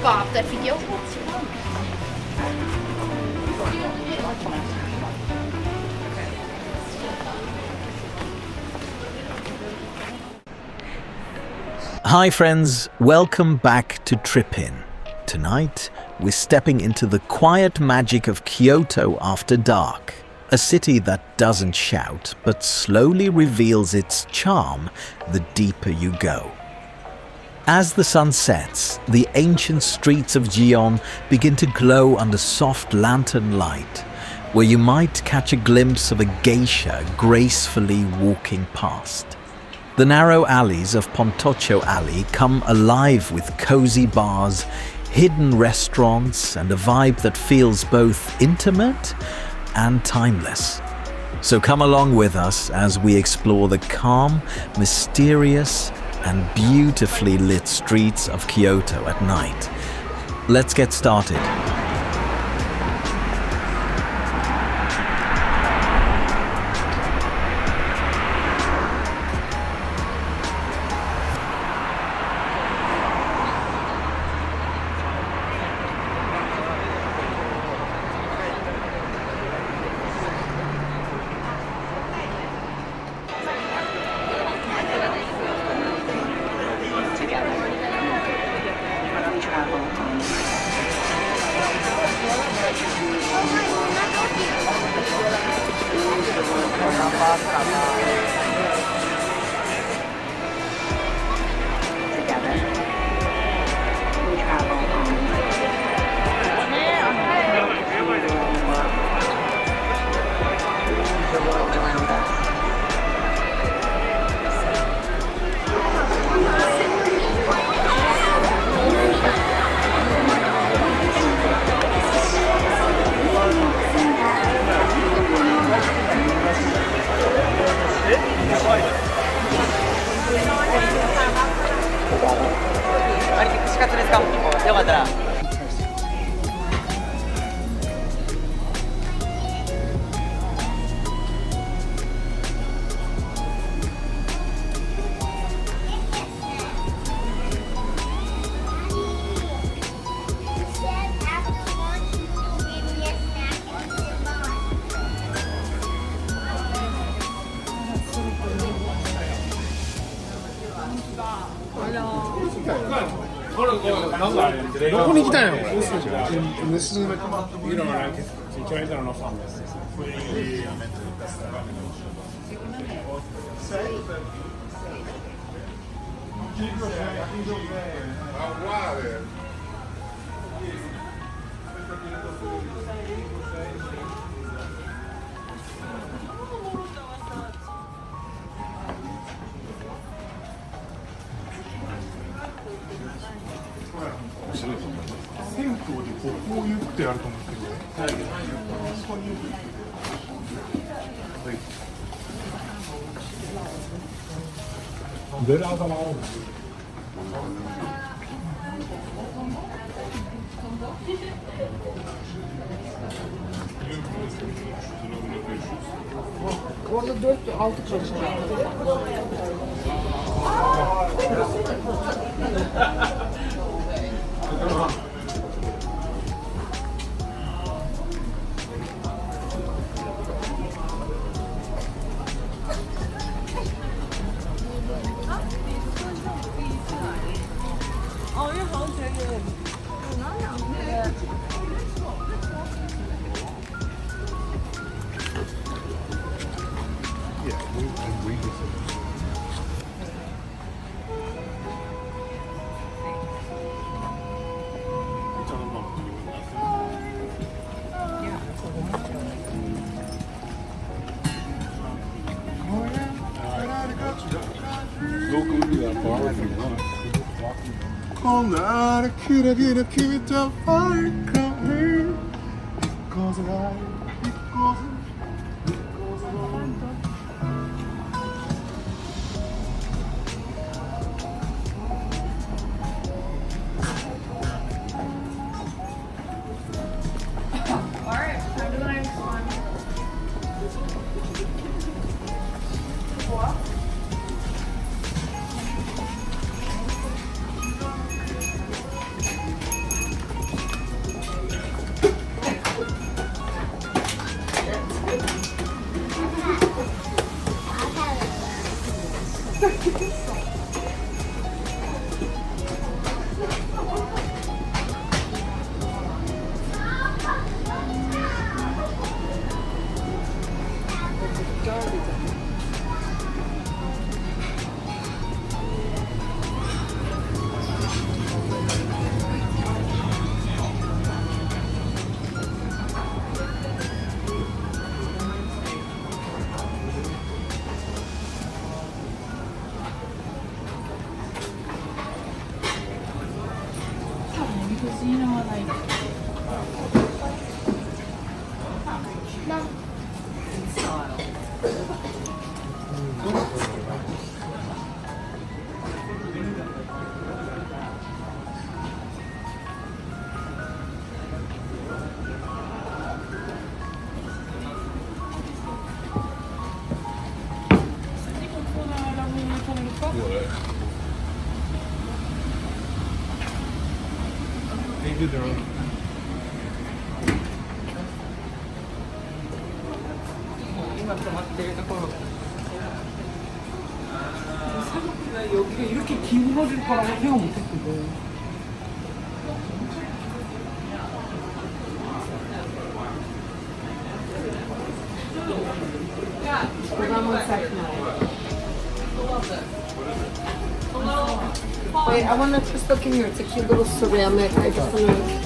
på after video. Hi friends, welcome back to Tripinn. Tonight, we're stepping into the quiet magic of Kyoto after dark. A city that doesn't shout, but slowly reveals its charm the deeper you go. As the sun sets, the ancient streets of Gion begin to glow under soft lantern light, where you might catch a glimpse of a geisha gracefully walking past. The narrow alleys of Pontoccio Alley come alive with cozy bars, hidden restaurants, and a vibe that feels both intimate and timeless. So come along with us as we explore the calm, mysterious, and beautifully lit streets of Kyoto at night. Let's get started. This is you know like si c'è non fa. Orada 4-6 çalışıyor. Do you know what like? No. They do their own. 생각보다 여기가 이렇게 기울어질 거라고 생각 못했거든. Hold on one second. Wait, I want to just look in here. It's a cute little ceramic. I just want to.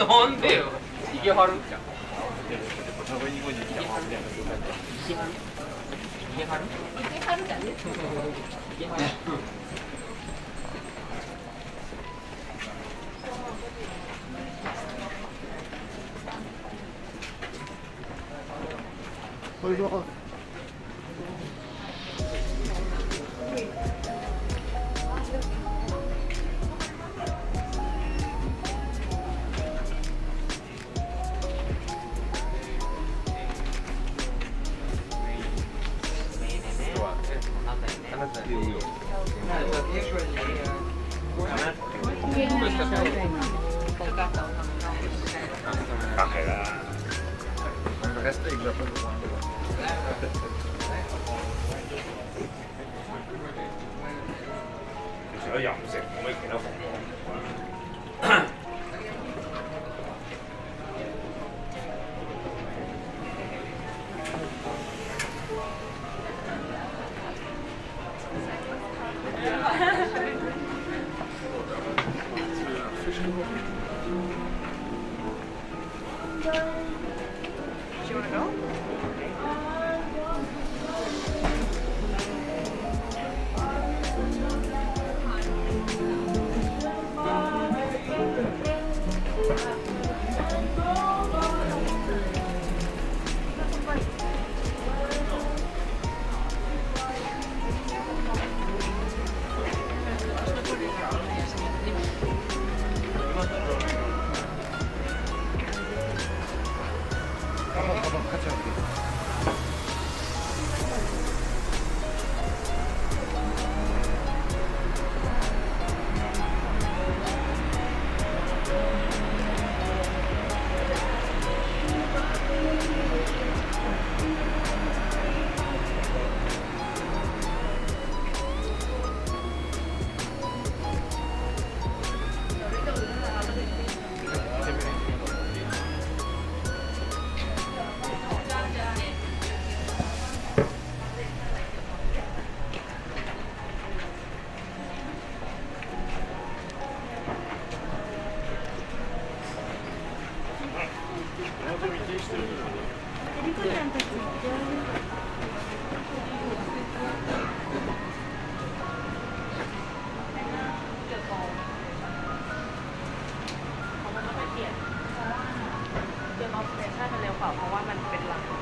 뭔데요? 이게 하루? 이게 하루? 이게 하루잖아요. 이게 하루. เดี๋ยวมอสเตชันมันเร็วกว่าเพราะว่ามันเป็นหลัก อ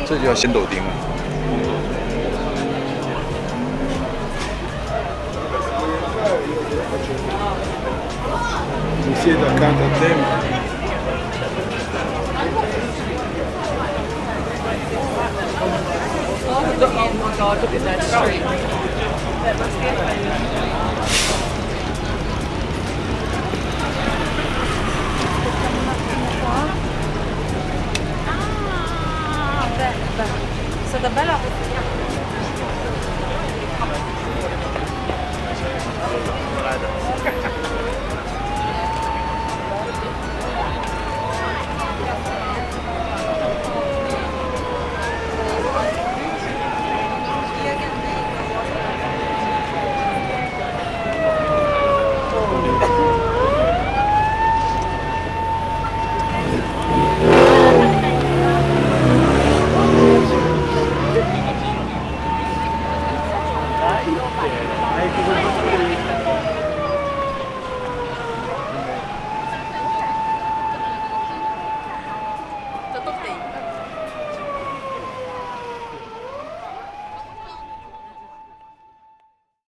这就叫鲜豆丁了。You see the kind of them. Oh my god, look at that street. That must be amazing. So the bella